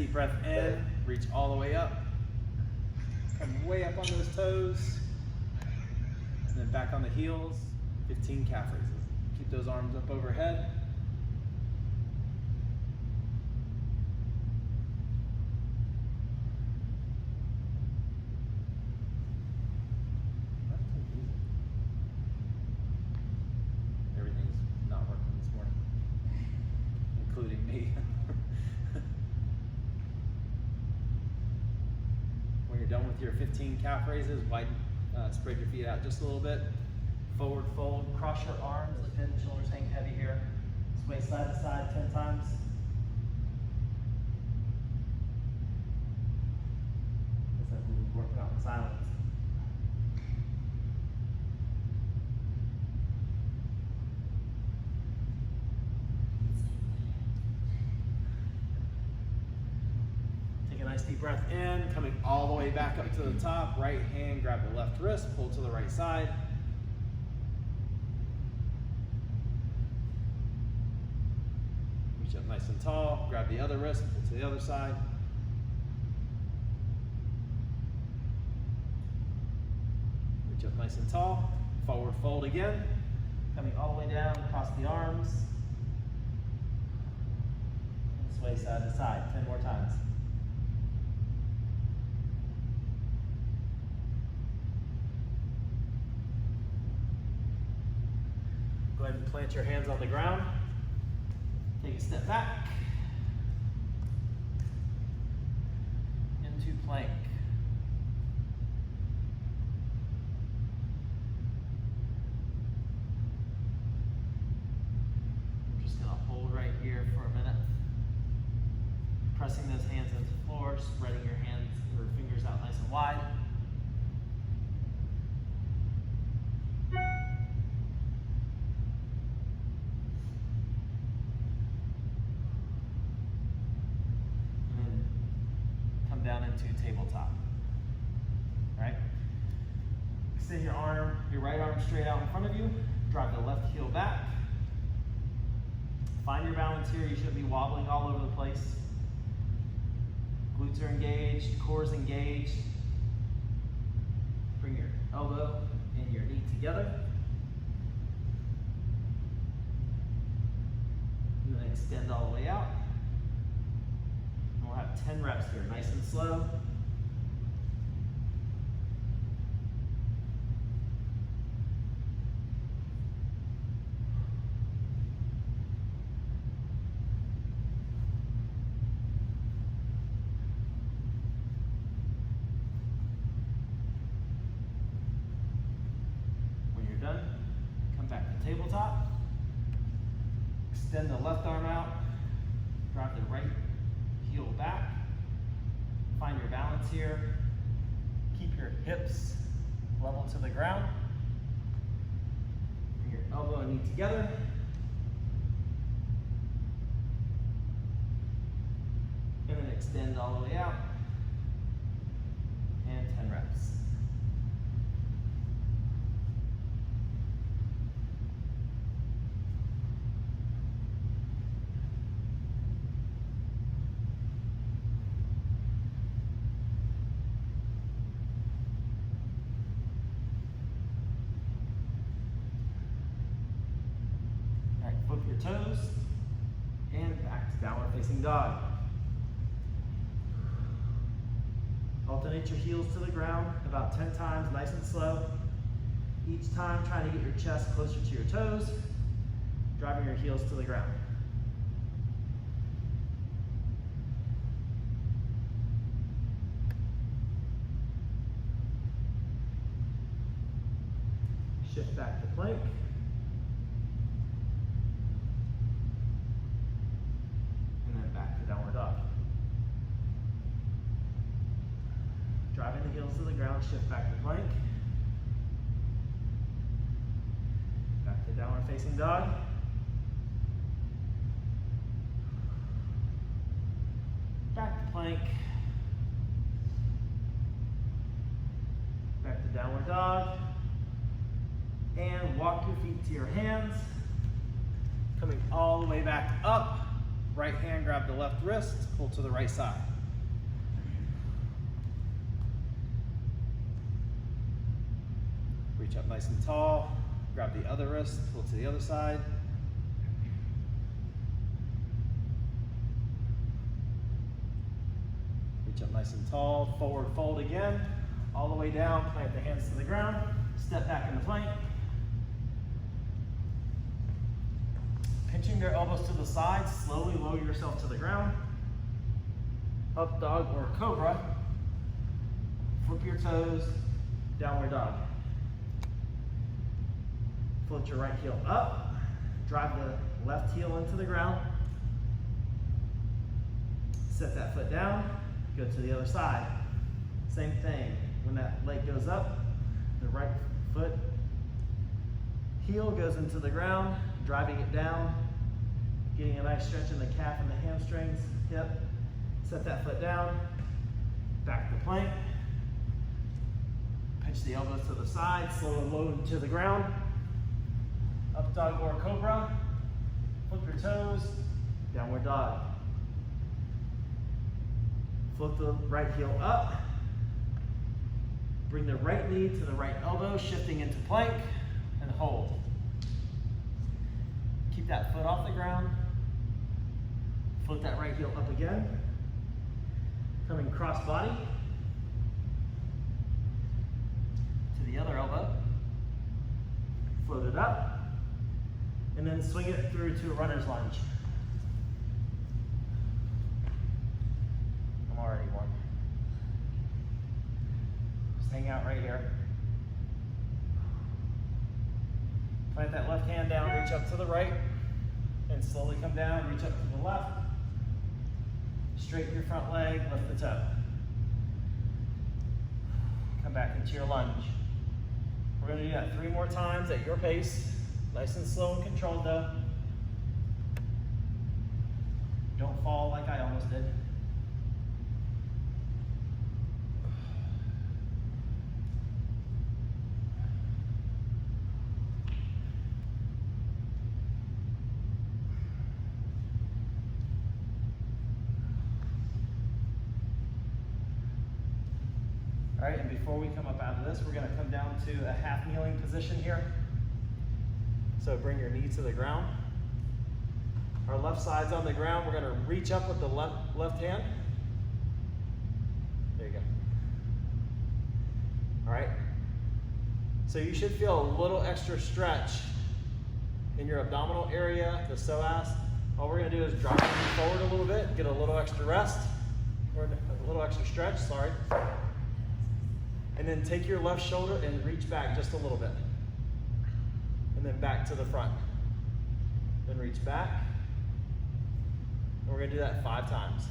deep breath in, reach all the way up. Come way up on those toes. And then back on the heels, 15 calf raises. Keep those arms up overhead. Everything's not working this morning, including me. When you're done with your 15 calf raises, widen, spread your feet out just a little bit. Forward fold, cross your arms, the pin shoulders hang heavy here. Sway side to side 10 times. Looks like we're working out in silence. Take a nice deep breath in, coming all the way back up to the top. Right hand, grab the left wrist, pull to the right side. Reach up nice and tall, grab the other wrist, pull to the other side. Reach up nice and tall, forward fold again. Coming all the way down, across the arms. And sway side to side, 10 more times. Go ahead and plant your hands on the ground. Take a step back. Into plank. I'm just going to hold right here for a minute. Pressing those hands into the floor, spreading your hands or fingers out nice and wide. Down into tabletop. All right? Extend your arm, your right arm straight out in front of you. Drive the left heel back. Find your balance here. You shouldn't be wobbling all over the place. Glutes are engaged, core is engaged. Bring your elbow and your knee together. And then extend all the way out. We'll have 10 reps here, nice and slow. When you're done, come back to tabletop. Extend the left arm out. Drive the right heel back. Find your balance here. Keep your hips level to the ground. Bring your elbow and knee together. And then extend all the way out. And 10 reps. Flip your toes and back to downward facing dog. Alternate your heels to the ground about 10 times, nice and slow. Each time trying to get your chest closer to your toes, driving your heels to the ground. Shift back to plank. Downward dog. Driving the heels to the ground, shift back to plank. Back to downward facing dog. Back to plank. Back to downward dog. And walk your feet to your hands. Coming all the way back up. Right hand, grab the left wrist, pull to the right side. Reach up nice and tall. Grab the other wrist, pull to the other side. Reach up nice and tall, forward fold again. All the way down, plant the hands to the ground. Step back into plank. Pinching your elbows to the side, slowly lower yourself to the ground. Up dog or cobra. Flip your toes, downward dog. Float your right heel up. Drive the left heel into the ground. Set that foot down, go to the other side. Same thing, when that leg goes up, the right foot, heel goes into the ground, driving it down, getting a nice stretch in the calf and the hamstrings, hip. Set that foot down, back to plank. Pinch the elbows to the side, slowly lower to the ground. Up dog or cobra. Flip your toes, downward dog. Flip the right heel up. Bring the right knee to the right elbow, shifting into plank, and hold. Keep that foot off the ground. Flip that right heel up again. Coming cross body to the other elbow. Float it up, and then swing it through to a runner's lunge. I'm already warm. Just hang out right here. Plant that left hand down, reach up to the right, and slowly come down, reach up to the left. Straighten your front leg, lift the toe. Come back into your lunge. We're going to do that 3 more times at your pace. Nice and slow and controlled though. Don't fall like I almost did. All right, and before we come up out of this, we're gonna come down to a half kneeling position here. So bring your knee to the ground. Our left side's on the ground. We're gonna reach up with the left hand. There you go. All right. So you should feel a little extra stretch in your abdominal area, the psoas. All we're gonna do is drop the knee forward a little bit, get a little extra rest, or a little extra stretch, sorry. And then take your left shoulder and reach back just a little bit. And then back to the front. Then reach back. And we're gonna do that 5 times.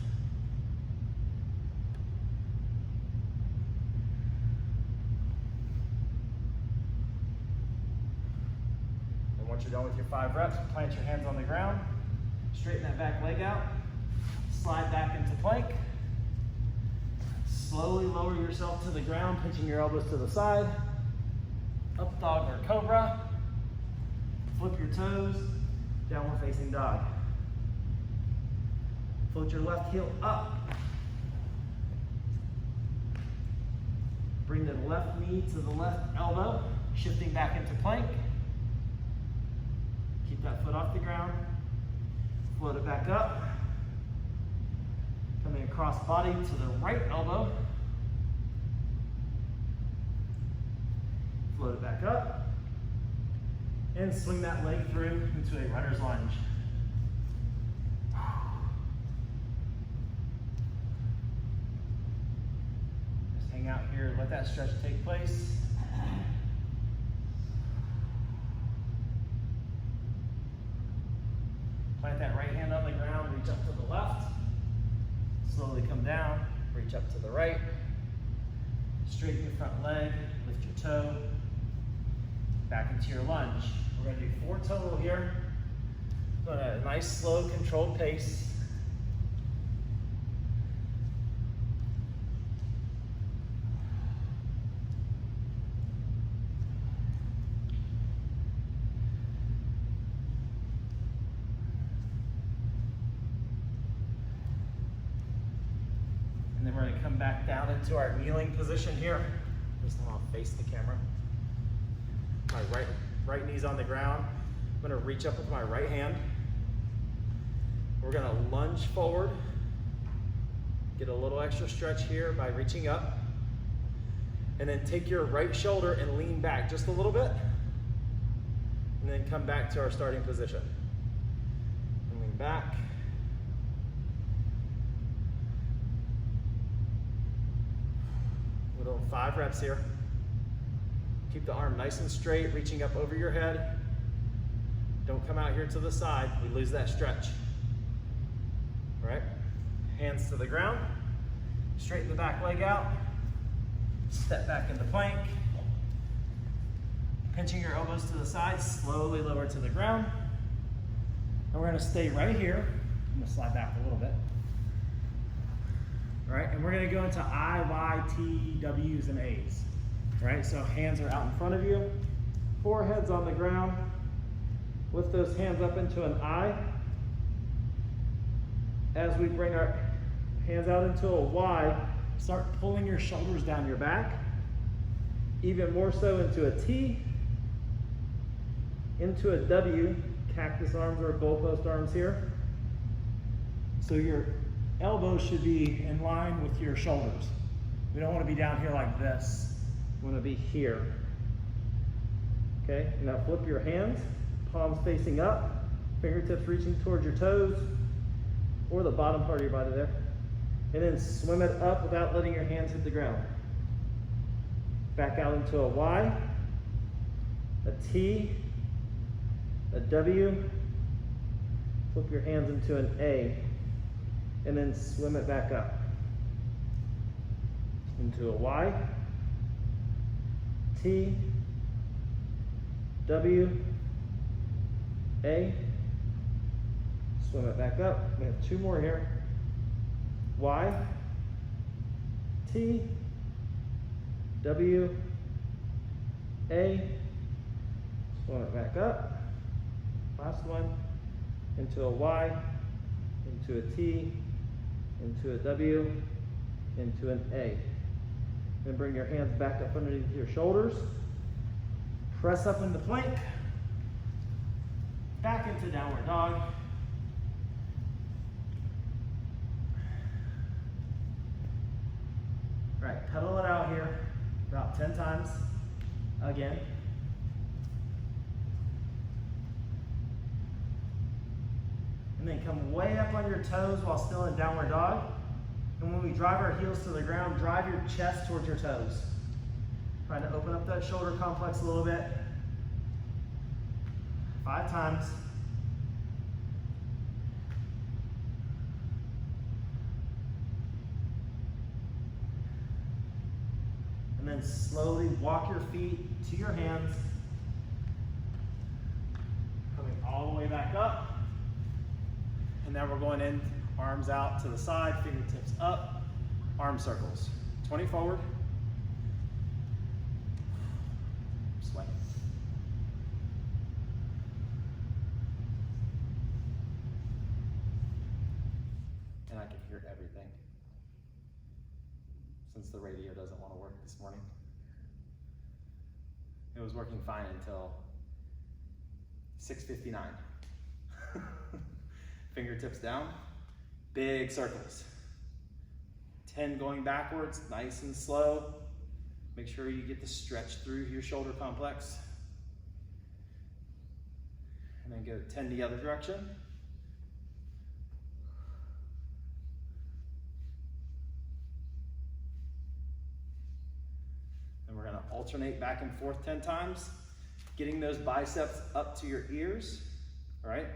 And once you're done with your 5 reps, plant your hands on the ground. Straighten that back leg out. Slide back into plank. Slowly lower yourself to the ground, pinching your elbows to the side. Up dog or cobra. Flip your toes, downward facing dog. Float your left heel up. Bring the left knee to the left elbow, shifting back into plank. Keep that foot off the ground. Float it back up. Coming across body to the right elbow. Float it back up. And swing that leg through into a runner's lunge. Just hang out here, let that stretch take place. Plant that right hand on the ground, reach up to the left. Slowly come down, reach up to the right. Straighten your front leg, lift your toe. Back into your lunge. We're gonna do 4 total here. Going at a nice, slow, controlled pace. And then we're gonna come back down into our kneeling position here. Just want to face the camera. My right knee's on the ground. I'm gonna reach up with my right hand. We're gonna lunge forward. Get a little extra stretch here by reaching up. And then take your right shoulder and lean back just a little bit. And then come back to our starting position. And lean back. Little 5 reps here. Keep the arm nice and straight, reaching up over your head. Don't come out here to the side. We lose that stretch. All right, hands to the ground. Straighten the back leg out. Step back into plank. Pinching your elbows to the side, slowly lower to the ground. And we're gonna stay right here. I'm gonna slide back a little bit. All right, and we're gonna go into I, Y, T, W's, and A's. All right, so hands are out in front of you. Forehead's on the ground. Lift those hands up into an I. As we bring our hands out into a Y, start pulling your shoulders down your back. Even more so into a T. Into a W, cactus arms or goalpost arms here. So your elbows should be in line with your shoulders. We don't want to be down here like this. We want to be here. Okay, now flip your hands, palms facing up, fingertips reaching towards your toes or the bottom part of your body there. And then swim it up without letting your hands hit the ground. Back out into a Y, a T, a W, flip your hands into an A, and then swim it back up. Into a Y, T, W, A, swim it back up. We have 2 more here. Y, T, W, A, swim it back up. Last one, into a Y, into a T, into a W, into an A. Then bring your hands back up underneath your shoulders. Press up into plank. Back into downward dog. All right, pedal it out here about 10 times. Again. And then come way up on your toes while still in downward dog. And when we drive our heels to the ground, drive your chest towards your toes. Trying to open up that shoulder complex a little bit. 5 times. And then slowly walk your feet to your hands. Coming all the way back up. And now we're going in, arms out to the side, fingertips up, arm circles. 20 forward. Swing. And I can hear everything. Since the radio doesn't want to work this morning. It was working fine until 6:59. Fingertips down, big circles. 10 going backwards, nice and slow. Make sure you get the stretch through your shoulder complex. And then go 10 the other direction. And we're gonna alternate back and forth 10 times, getting those biceps up to your ears, all right?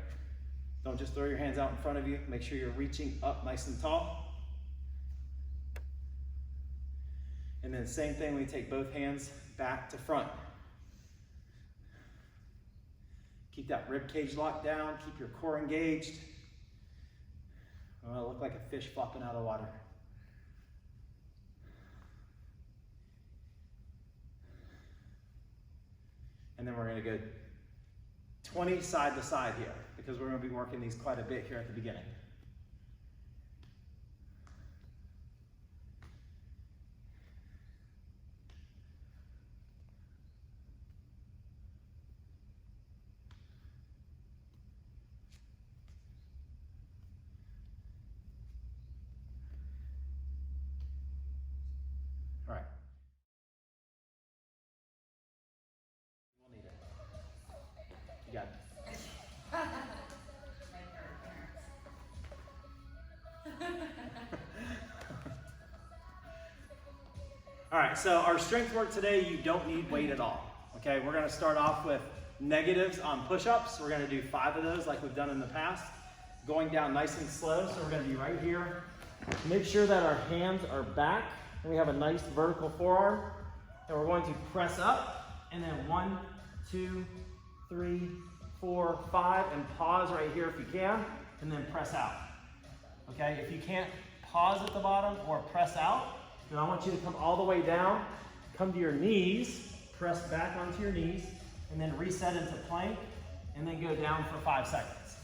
Don't just throw your hands out in front of you. Make sure you're reaching up nice and tall. And then same thing, we take both hands back to front. Keep that rib cage locked down. Keep your core engaged. I want to look like a fish flopping out of water. And then we're going to go 20 side to side here, because we're going to be working these quite a bit here at the beginning. All right, so our strength work today, you don't need weight at all. Okay, we're gonna start off with negatives on push-ups. We're gonna do 5 of those like we've done in the past. Going down nice and slow, so we're gonna be right here. Make sure that our hands are back and we have a nice vertical forearm. And we're going to press up and then 1, 2, 3, 4, 5, and pause right here if you can, and then press out. Okay, if you can't pause at the bottom or press out, then I want you to come all the way down, come to your knees, press back onto your knees, and then reset into plank, and then go down for 5 seconds.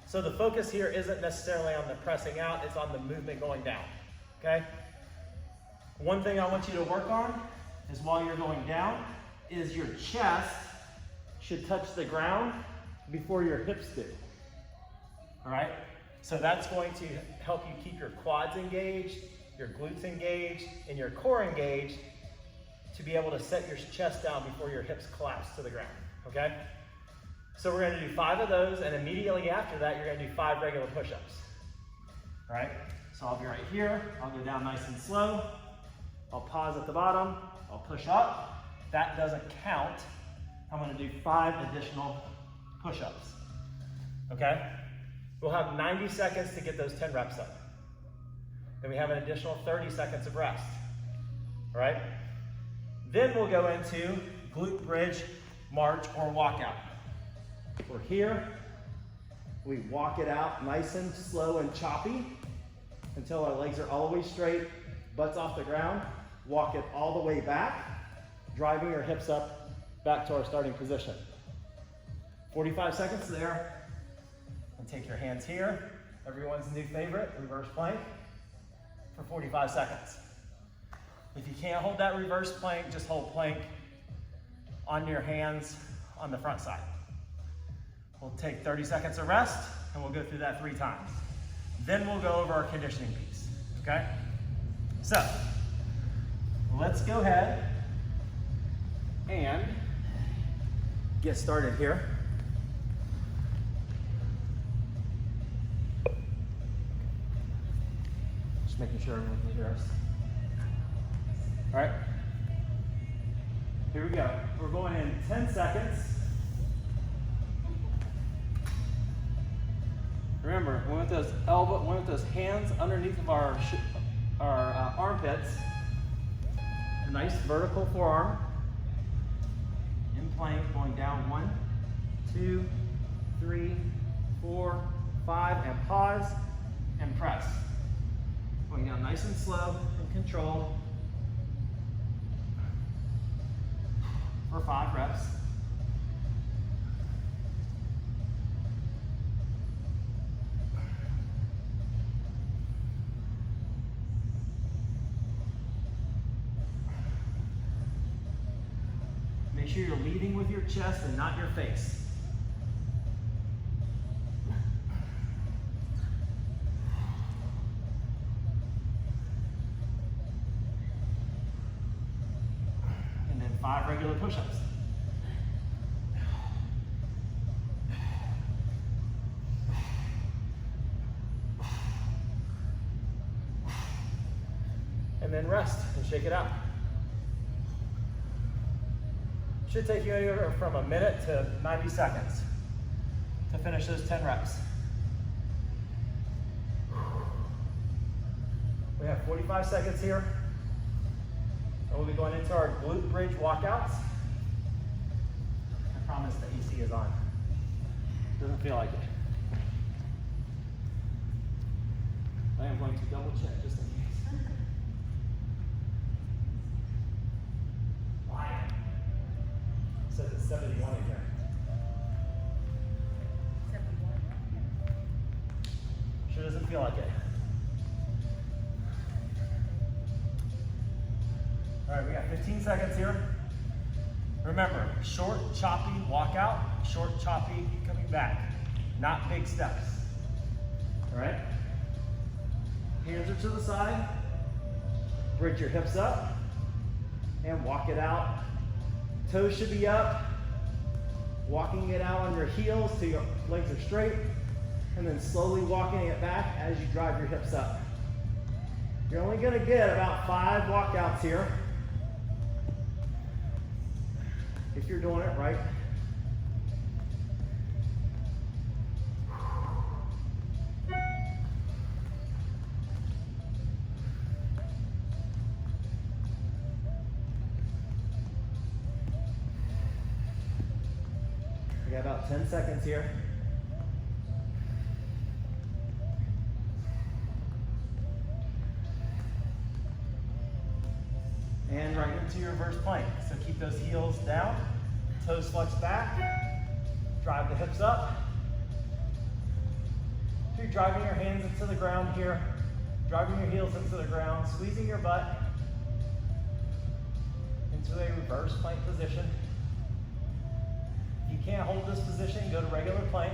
So the focus here isn't necessarily on the pressing out, it's on the movement going down, okay? One thing I want you to work on is while you're going down, is your chest should touch the ground before your hips do, all right? So that's going to help you keep your quads engaged, your glutes engaged, and your core engaged to be able to set your chest down before your hips collapse to the ground, okay? So we're gonna do 5 of those, and immediately after that, you're gonna do 5 regular push-ups, all right? So I'll be right here, I'll go down nice and slow, I'll pause at the bottom, I'll push up. That doesn't count. I'm gonna do 5 additional push-ups, okay? We'll have 90 seconds to get those 10 reps up. Then we have an additional 30 seconds of rest, all right? Then we'll go into glute bridge, march, or walkout. We're here, we walk it out nice and slow and choppy until our legs are all the way straight, butts off the ground, walk it all the way back, driving your hips up back to our starting position. 45 seconds there, and take your hands here, everyone's new favorite, reverse plank, for 45 seconds. If you can't hold that reverse plank, just hold plank on your hands on the front side. We'll take 30 seconds of rest, and we'll go through that 3 times. Then we'll go over our conditioning piece, okay? So, let's go ahead and get started here. Just making sure everyone can hear us. All right, here we go. We're going in 10 seconds. Remember, we want those hands underneath of our armpits. A nice vertical forearm. In plank, going down 1, 2, 3, 4, 5, and pause and press. Going down nice and slow and controlled for 5 reps. Make sure you're leading with your chest and not your face. And then 5 regular push-ups. And then rest and shake it out. Should take you anywhere from a minute to 90 seconds to finish those 10 reps. We have 45 seconds here. And we'll be going into our glute bridge walkouts. I promise the AC is on. Doesn't feel like it. I am going to double check just in case. It says it's 71 in here. 71. Sure doesn't feel like it. All right, we got 15 seconds here. Remember, short, choppy walkout, short, choppy coming back, not big steps. All right? Hands are to the side. Bridge your hips up and walk it out. Toes should be up. Walking it out on your heels so your legs are straight, and then slowly walking it back as you drive your hips up. You're only gonna get about 5 walkouts here. if you're doing it right. We got about 10 seconds here. And right into your reverse plank. So keep those heels down, toes flex back, drive the hips up. So you're driving your hands into the ground here, driving your heels into the ground, squeezing your butt into a reverse plank position. If you can't hold this position, go to regular plank.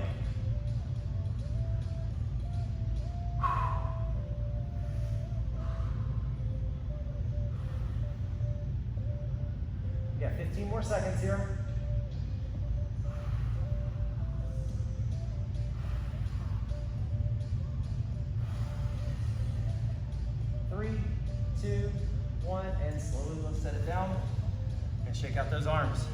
You got 15 more seconds here. Three, two, one, and slowly let's set it down and shake out those arms.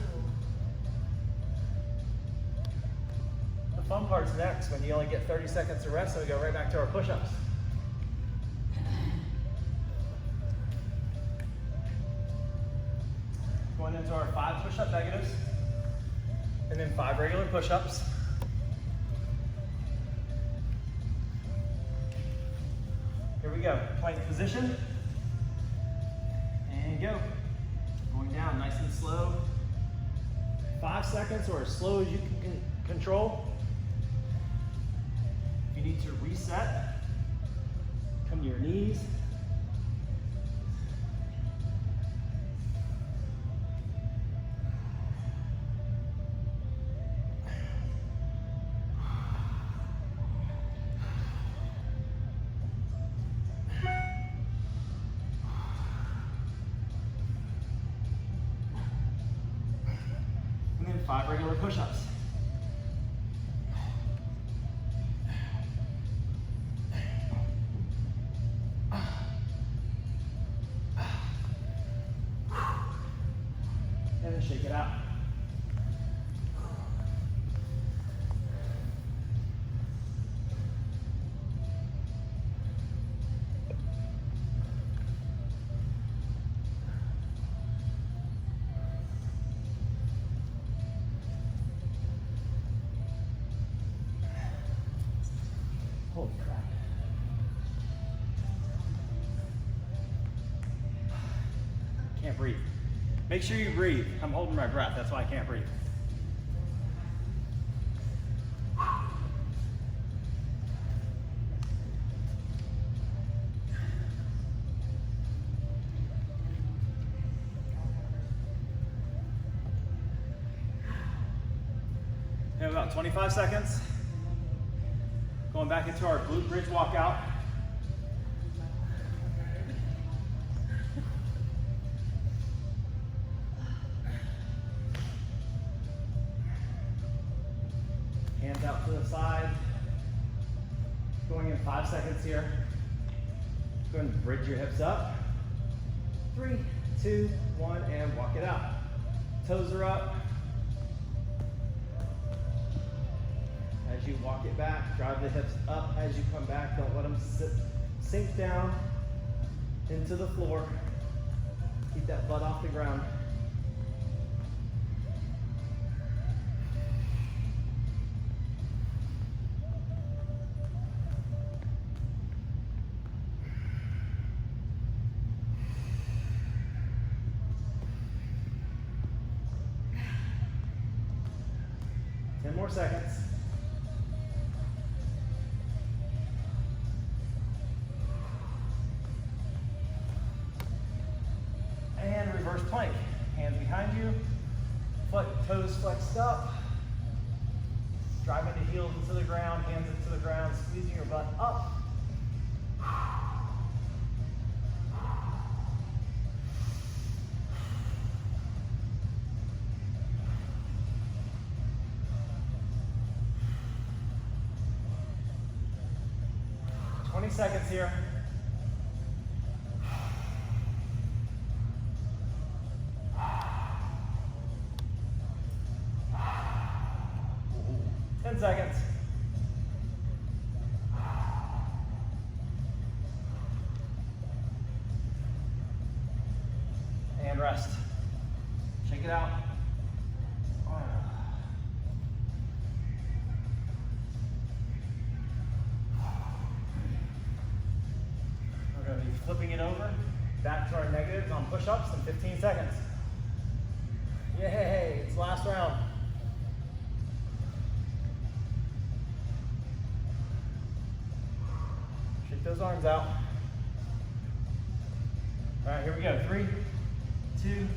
The fun part's next, when you only get 30 seconds of rest, so we go right back to our push-ups. Going into our 5 push-up negatives, and then 5 regular push-ups. Here we go, plank position, and go. Going down nice and slow. 5 seconds or as slow as you can control. If you need to reset, come to your knees. And then 5 regular push-ups. And then shake it out. Holy crap. Can't breathe. Make sure you breathe. I'm holding my breath, that's why I can't breathe. We have about 25 seconds. Going back into our glute bridge walkout. Hands out to the side. Going in 5 seconds here. Go ahead and bridge your hips up. 3, 2, 1, and walk it out. Toes are up. As you walk it back, drive the hips up as you come back. Don't let them sink down into the floor. Keep that butt off the ground. More seconds. And reverse plank. Hands behind you. Toes flexed up. Driving the heels into the ground, hands into the ground, squeezing your butt up. Seconds here. rest. Shake it out. We're going to be flipping it over back to our negatives on push-ups in 15 seconds. Yay, it's the last round. Shake those arms out. All right, here we go. 3, 2,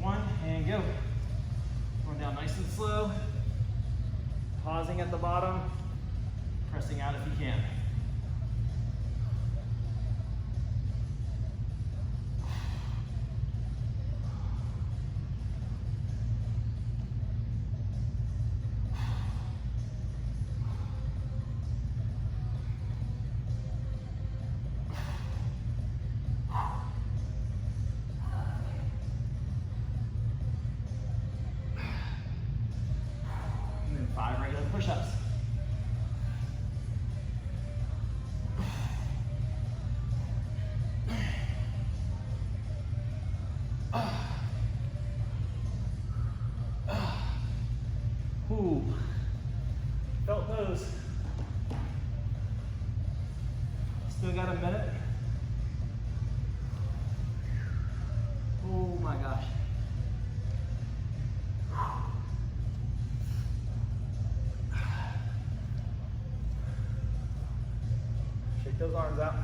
1, and go. Going down nice and slow. Pausing at the bottom. Pressing out if you can. Push-ups. Ooh, felt those. Still got a minute. Oh my gosh. Shake those arms out.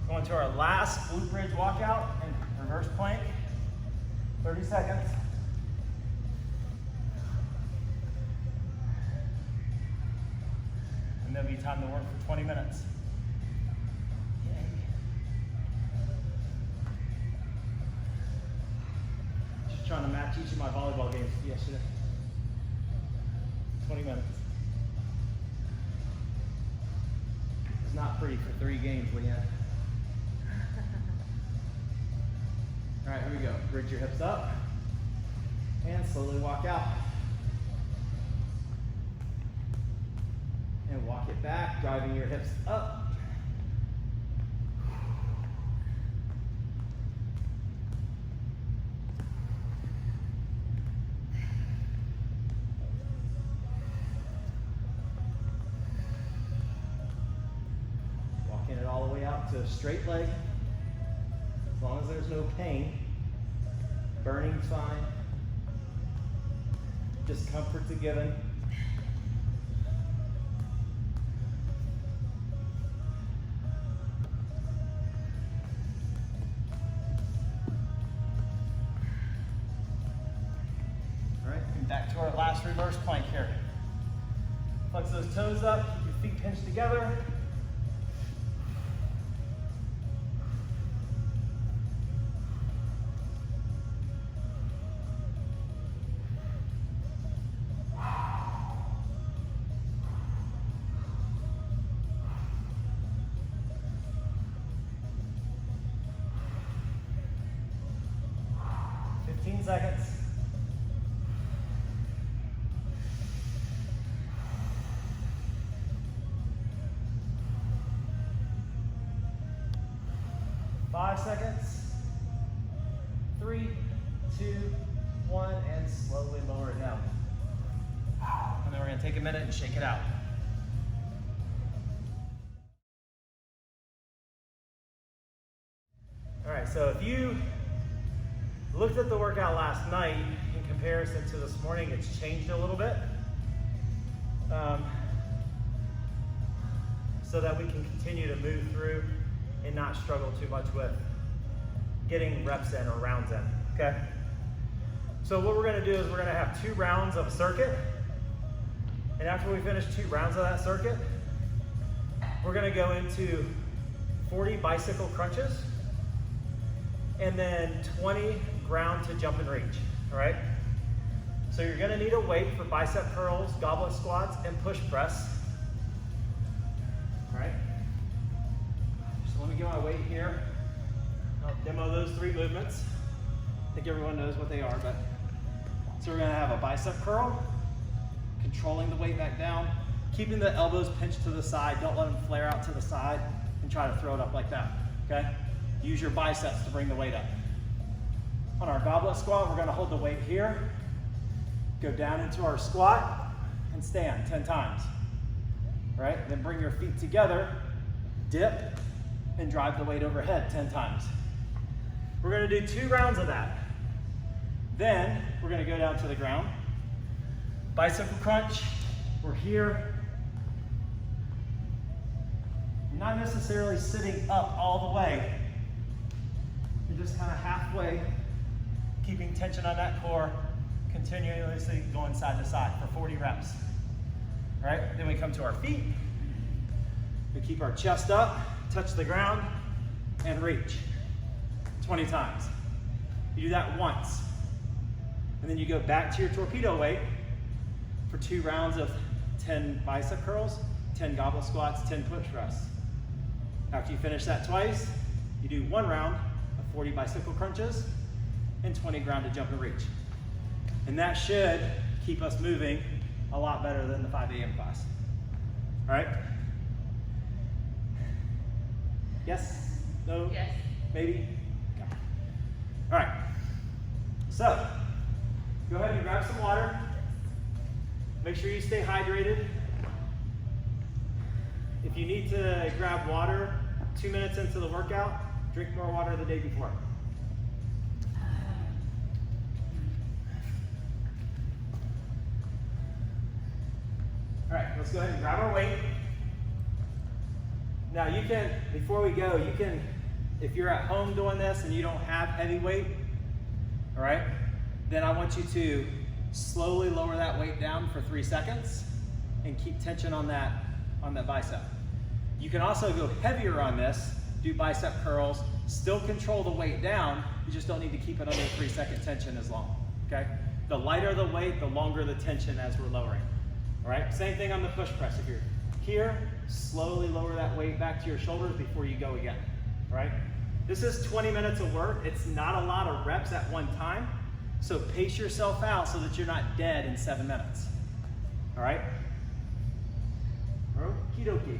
Going to our last glute bridge walkout and reverse plank. 30 seconds. And there'll be time to work for 20 minutes. Trying to match each of my volleyball games yesterday. 20 minutes. It's not free for 3 games, Leanne. All right, here we go. Bridge your hips up and slowly walk out. And walk it back, driving your hips up. All the way out to a straight leg, as long as there's no pain. Burning's fine. Discomfort's a given. All right, and back to our last reverse plank here. Flex those toes up, keep your feet pinched together. Seconds. Five seconds. 3, 2, 1, and slowly lower it down. And then we're going to take a minute and shake it out. All right, so if you looked at the workout last night in comparison to this morning, it's changed a little bit so that we can continue to move through and not struggle too much with getting reps in or rounds in, okay? So what we're gonna do is we're gonna have 2 rounds of a circuit, and after we finish 2 rounds of that circuit, we're gonna go into 40 bicycle crunches and then 20 ground to jump and reach, all right? So you're gonna need a weight for bicep curls, goblet squats, and push press, all right? So let me get my weight here. I'll demo those 3 movements. I think everyone knows what they are, but So we're gonna have a bicep curl, controlling the weight back down, keeping the elbows pinched to the side. Don't let them flare out to the side and try to throw it up like that, okay? Use your biceps to bring the weight up. On our goblet squat, we're gonna hold the weight here, go down into our squat, and stand 10 times, right? Then bring your feet together, dip, and drive the weight overhead 10 times. We're gonna do 2 rounds of that. Then we're gonna go down to the ground. Bicycle crunch, we're here. You're not necessarily sitting up all the way. You're just kind of halfway, keeping tension on that core, continuously going side to side for 40 reps. All right, then we come to our feet. We keep our chest up, touch the ground, and reach 20 times. You do that once. And then you go back to your torpedo weight for 2 rounds of 10 bicep curls, 10 goblet squats, 10 push thrusts. After you finish that twice, you do 1 round of 40 bicycle crunches and 20 grounded jump and reach. And that should keep us moving a lot better than the 5 a.m. class. All right? Yes? No? Yes. Maybe? Okay. All right. So, go ahead and grab some water. Make sure you stay hydrated. If you need to grab water 2 minutes into the workout, drink more water the day before. All right, let's go ahead and grab our weight. Now you can, before we go, you can, if you're at home doing this and you don't have heavy weight, all right, then I want you to slowly lower that weight down for 3 seconds and keep tension on that bicep. You can also go heavier on this, do bicep curls, still control the weight down, you just don't need to keep it under 3-second tension as long, okay? The lighter the weight, the longer the tension as we're lowering, all right? Same thing on the push press. If you're here, slowly lower that weight back to your shoulders before you go again, all right? This is 20 minutes of work. It's not a lot of reps at one time, so pace yourself out so that you're not dead in 7 minutes, all right? Okie dokie.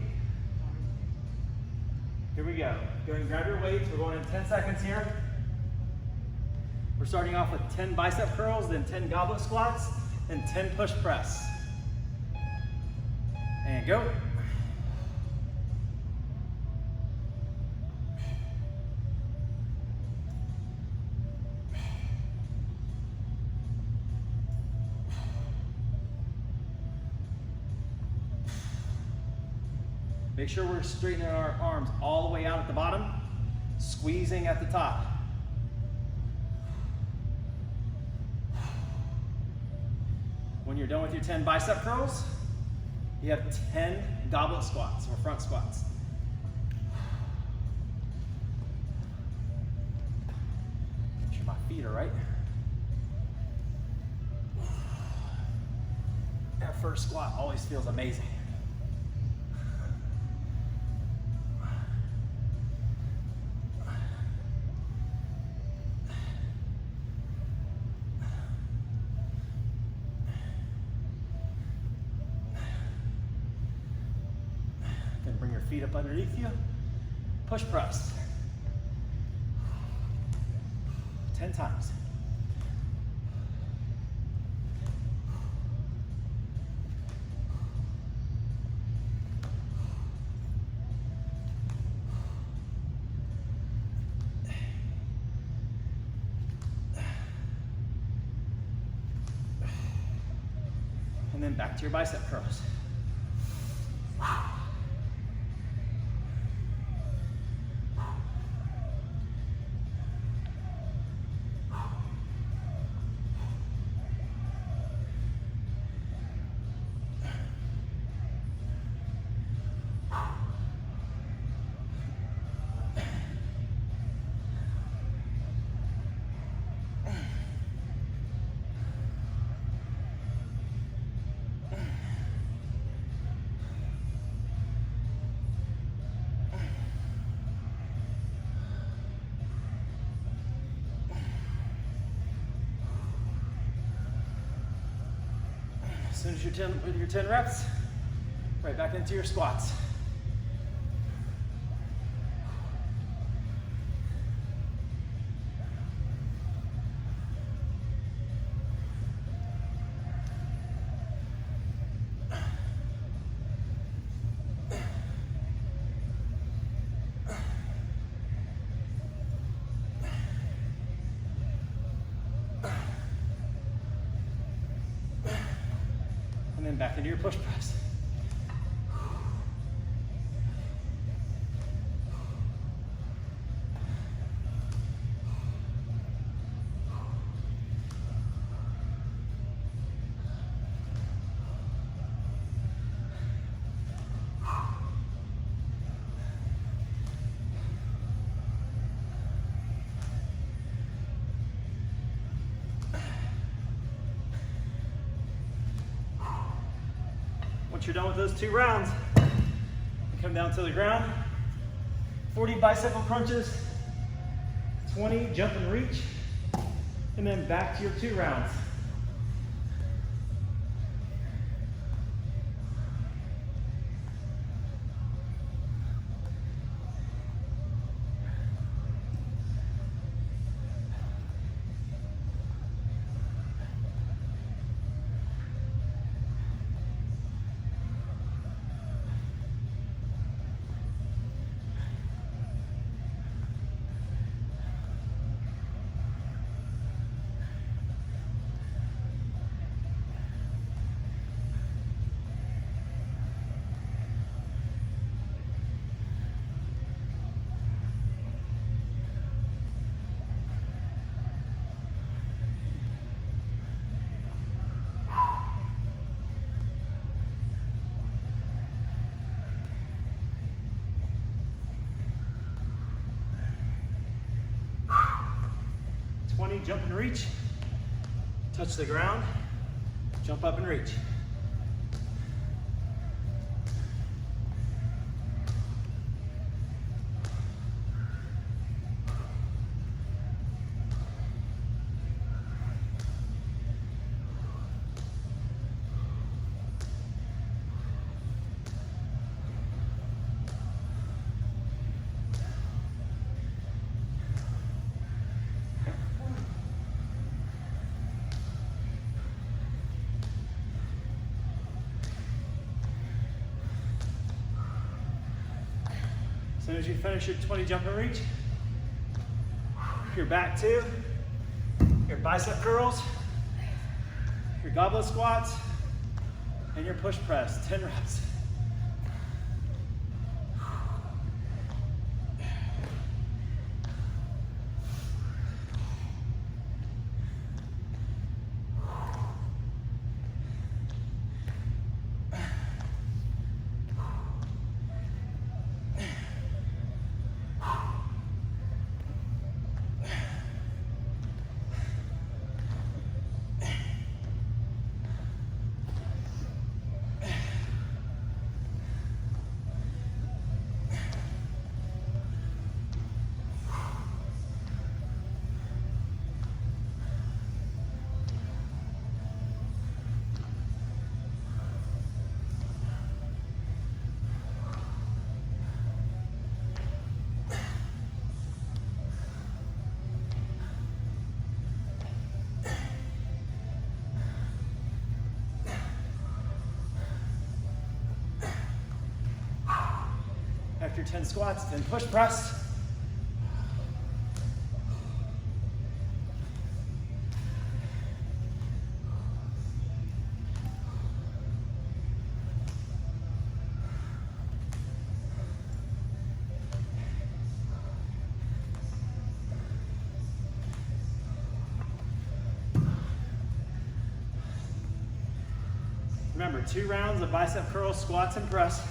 Here we go. Go ahead and grab your weights. We're going in 10 seconds here. We're starting off with 10 bicep curls, then 10 goblet squats, and 10 push press. And go. Make sure we're straightening our arms all the way out at the bottom, squeezing at the top. When you're done with your 10 bicep curls, you have 10 goblet squats or front squats. Make sure my feet are right. That first squat always feels amazing. Bring your feet up underneath you. Push press. 10 times. And then back to your bicep curls. As soon as you're done with your 10 reps, right back into your squats. And then back into your push press. Once you're done with those 2 rounds, come down to the ground, 40 bicep crunches, 20 jump and reach, and then back to your 2 rounds. Jump and reach, touch the ground, jump up and reach. As soon as you finish your 20 jump and reach, you're back to your bicep curls, your goblet squats, and your push press, 10 reps. After 10 squats, then push press. Remember, 2 rounds of bicep curls, squats, and press.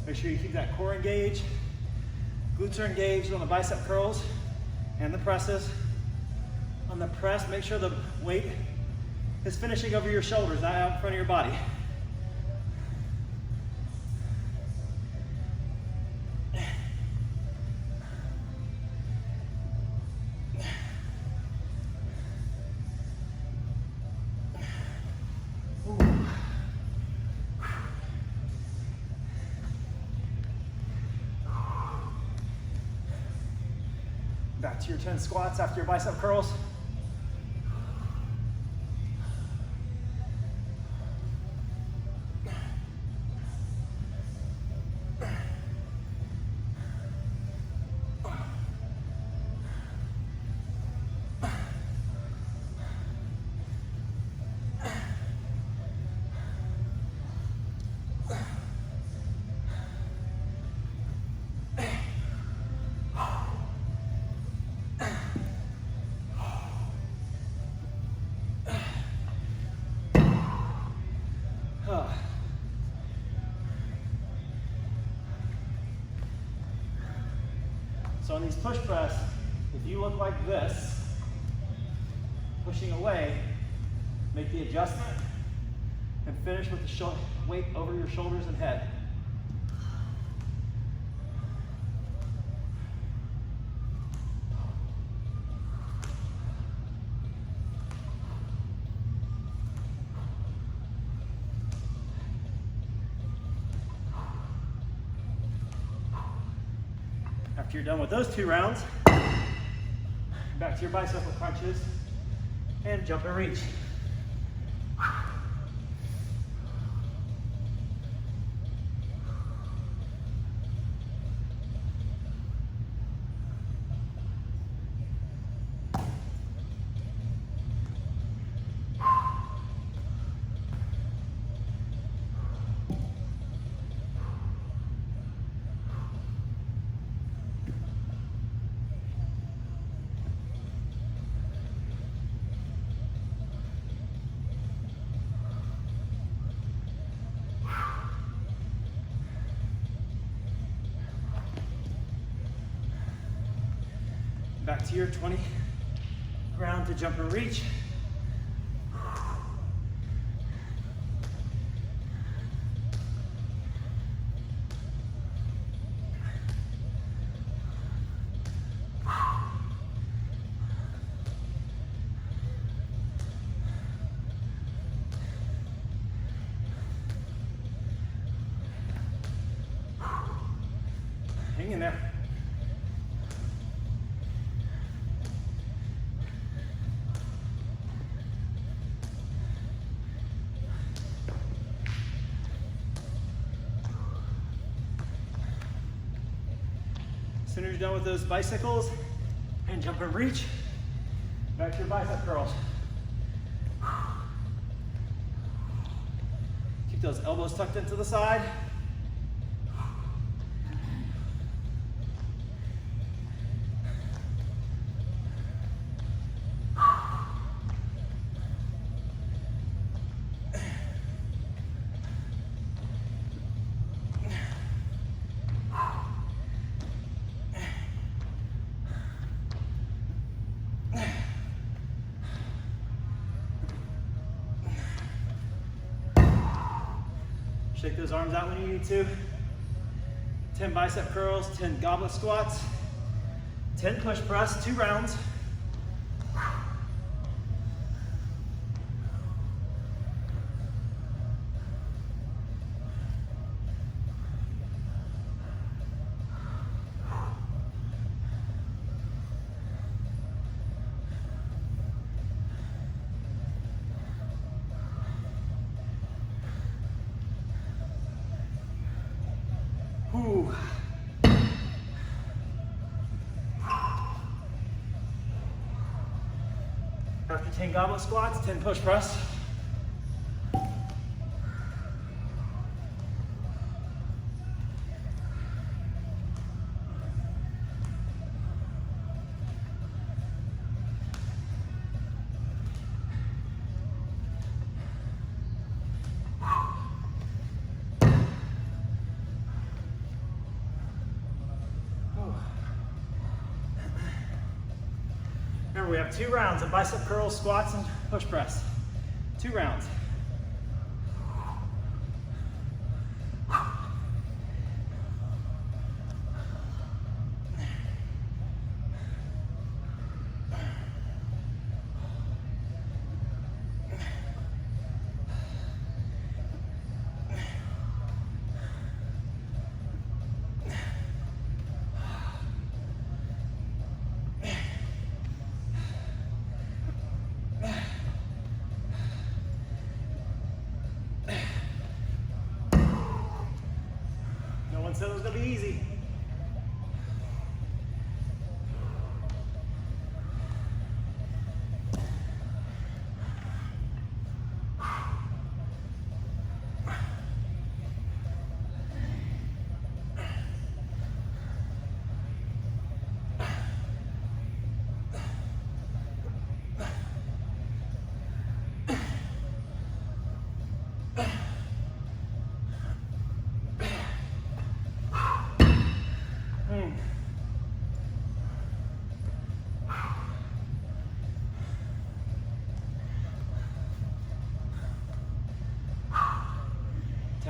Make sure you keep that core engaged. Glutes are engaged on the bicep curls and the presses. On the press, make sure the weight is finishing over your shoulders, not out in front of your body. Back to your 10 squats after your bicep curls. So on these push press, if you look like this, pushing away, make the adjustment and finish with the weight over your shoulders and head. After you're done with those 2 rounds, back to your bicep crunches and jump and reach. Back to your 20 round to jump and reach. Hang in there. As soon as you're done with those bicycles and jump and reach, back to your bicep curls. Keep those elbows tucked into the side. Shake those arms out when you need to. 10 bicep curls, 10 goblet squats, 10 push press, 2 rounds. Ooh. After 10 goblet squats, 10 push press. Remember, we have 2 rounds of bicep curls, squats, and push press. 2 rounds. Said it was going to be easy.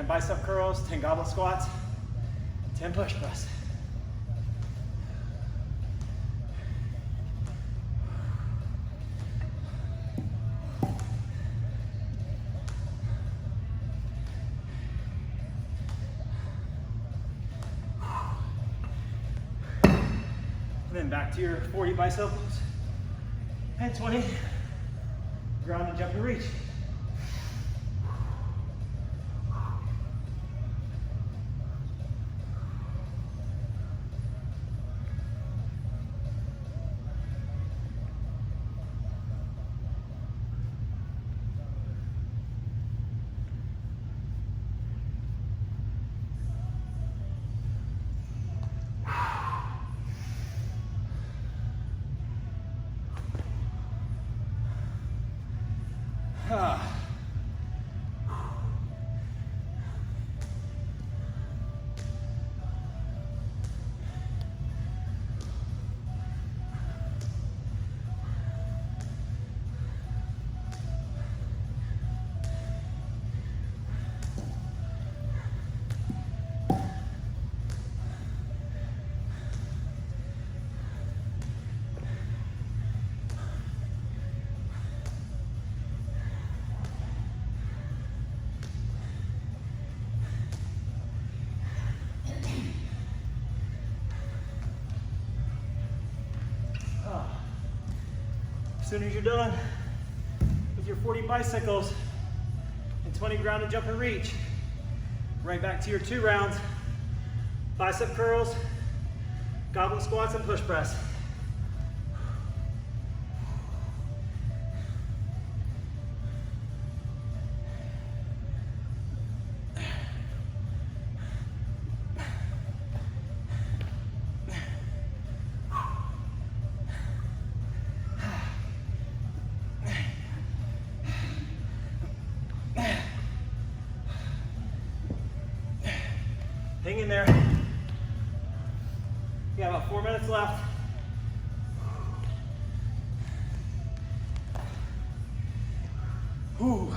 Bicep curls, 10 goblet squats, 10 push press. And then back to your 40 bicycles and 20 ground and jump and reach. As soon as you're done with your 40 bicycles and 20 ground and jump and reach, right back to your 2 rounds, bicep curls, goblet squats, and push press. Hang in there. You got about 4 minutes left. Whew.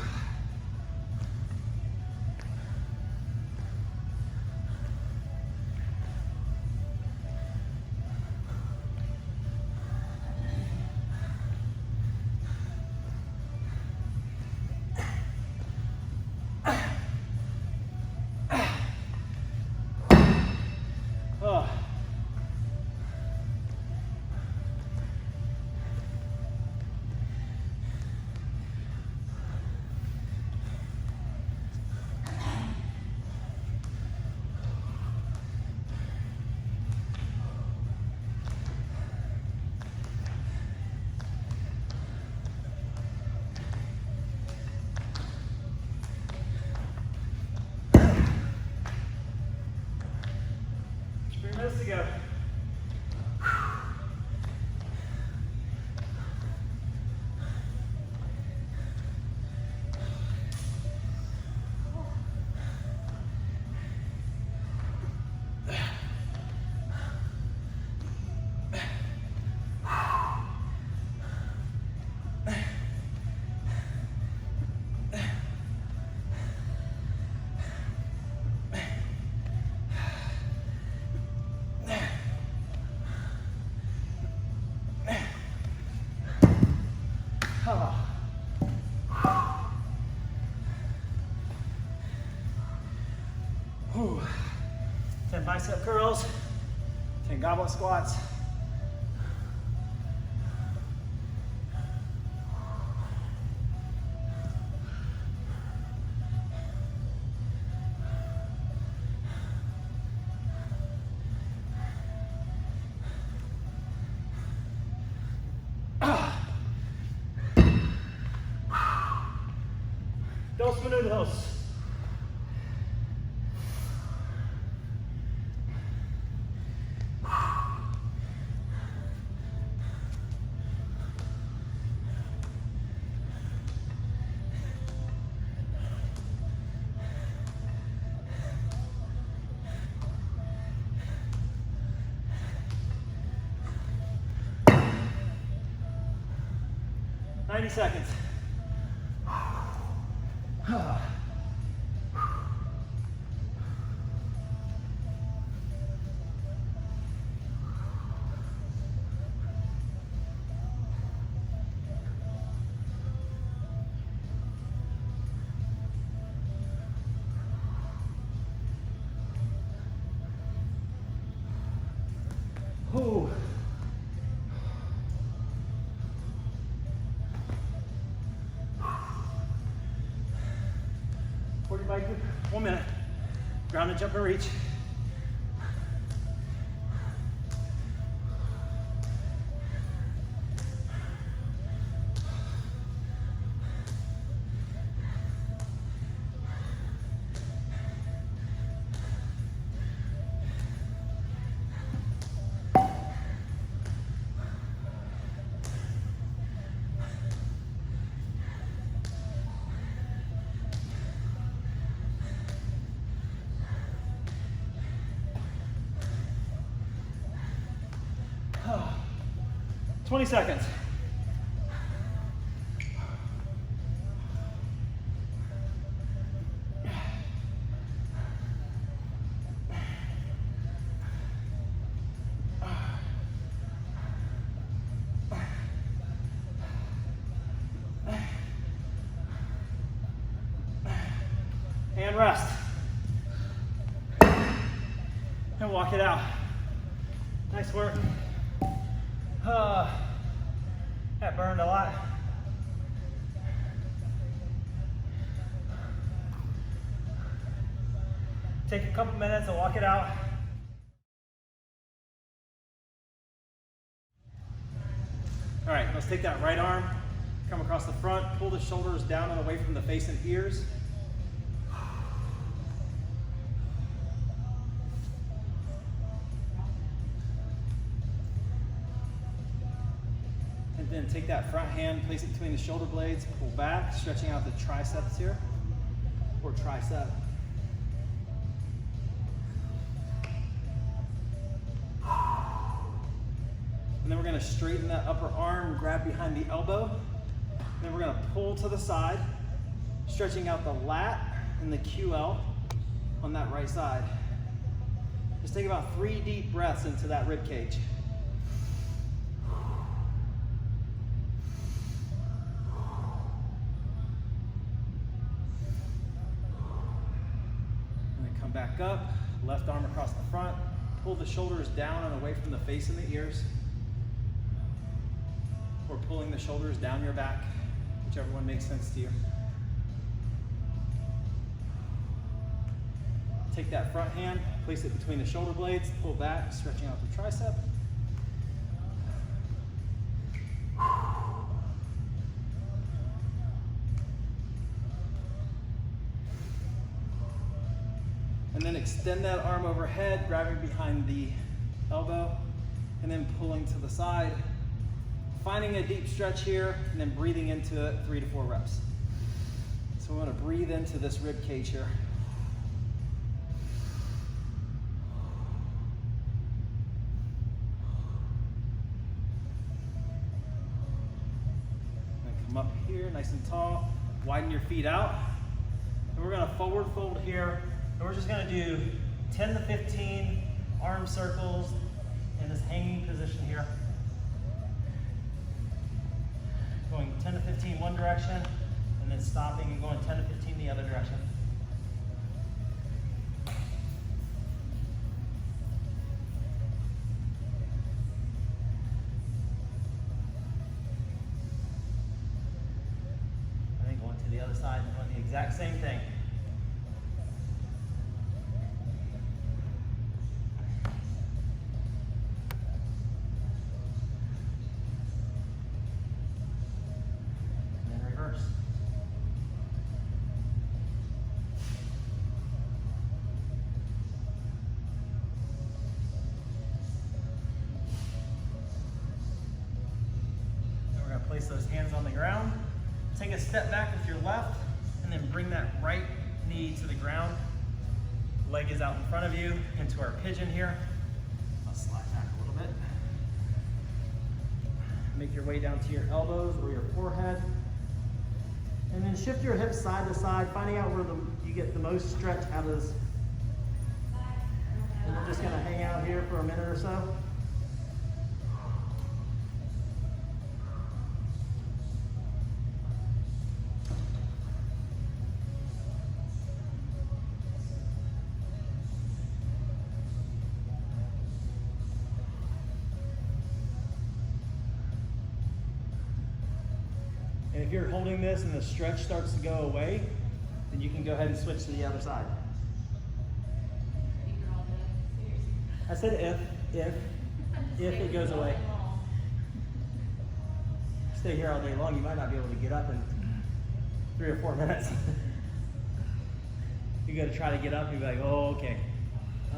Whew. 10 bicep curls, 10 goblet squats. Dos minutos. Ninety seconds. Ooh. Bike, 1 minute. Ground and jump and reach. Oh. 20 seconds. And rest. And walk it out. Nice work. That burned a lot. Take a couple minutes and walk it out. All right, let's take that right arm, come across the front, pull the shoulders down and away from the face and ears. And then take that front hand, place it between the shoulder blades, pull back, stretching out the triceps here, or tricep. And then we're gonna straighten that upper arm, grab behind the elbow. And then we're gonna pull to the side, stretching out the lat and the QL on that right side. Just take about 3 deep breaths into that rib cage. And then come back up, left arm across the front, pull the shoulders down and away from the face and the ears. Or pulling the shoulders down your back, whichever one makes sense to you. Take that front hand, place it between the shoulder blades, pull back, stretching out the tricep. And then extend that arm overhead, grabbing behind the elbow, and then pulling to the side. Finding a deep stretch here, and then breathing into it 3 to 4 reps. So we want to breathe into this rib cage here. And come up here, nice and tall. Widen your feet out. And we're going to forward fold here. And we're just going to do 10 to 15 arm circles in this hanging position here. Going 10 to 15 direction, and then stopping and going 10 to 15 the other direction. And then going to the other side and doing the exact same thing. Place those hands on the ground. Take a step back with your left, and then bring that right knee to the ground. Leg is out in front of you into our pigeon here. I'll slide back a little bit. Make your way down to your elbows or your forehead. And then shift your hips side to side, finding out where you get the most stretch out of this. And we're just gonna hang out here for a minute or so. And if you're holding this and the stretch starts to go away, then you can go ahead and switch to the other side. I said if it goes away. Stay here all day long, you might not be able to get up in 3 or 4 minutes. You gotta try to get up and be like, oh, okay,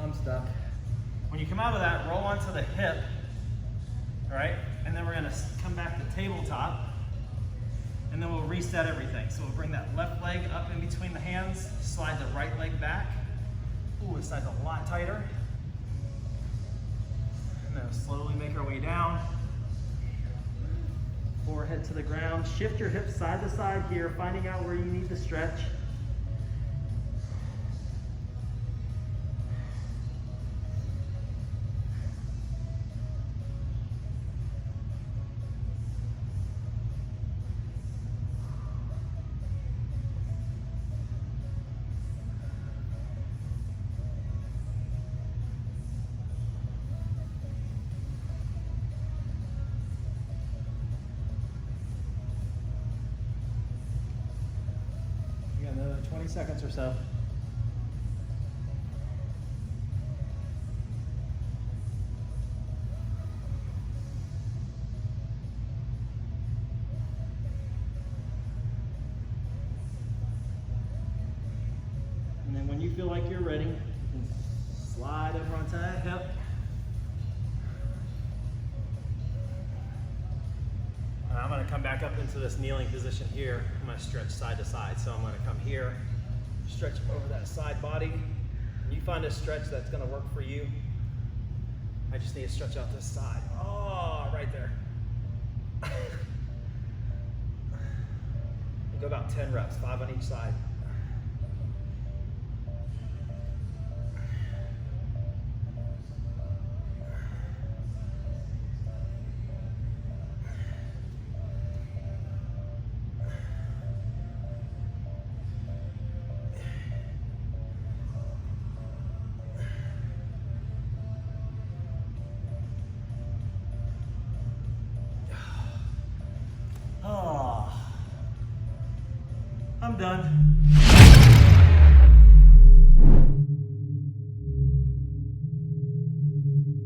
I'm stuck. When you come out of that, roll onto the hip, all right? And then we're gonna come back to tabletop. And then we'll reset everything. So we'll bring that left leg up in between the hands, slide the right leg back. Ooh, this side's a lot tighter. And then slowly make our way down. Forehead to the ground. Shift your hips side to side here, finding out where you need to stretch. Another 20 seconds or so. And then when you feel like you're ready, you can slide over onto that hip. I'm going to come back up into this kneeling position here. I'm going to stretch side to side. So I'm going to come here, stretch over that side body. You find a stretch that's going to work for you. I just need to stretch out this side. Oh, right there. Go about 10 reps, 5 on each side. I'm done.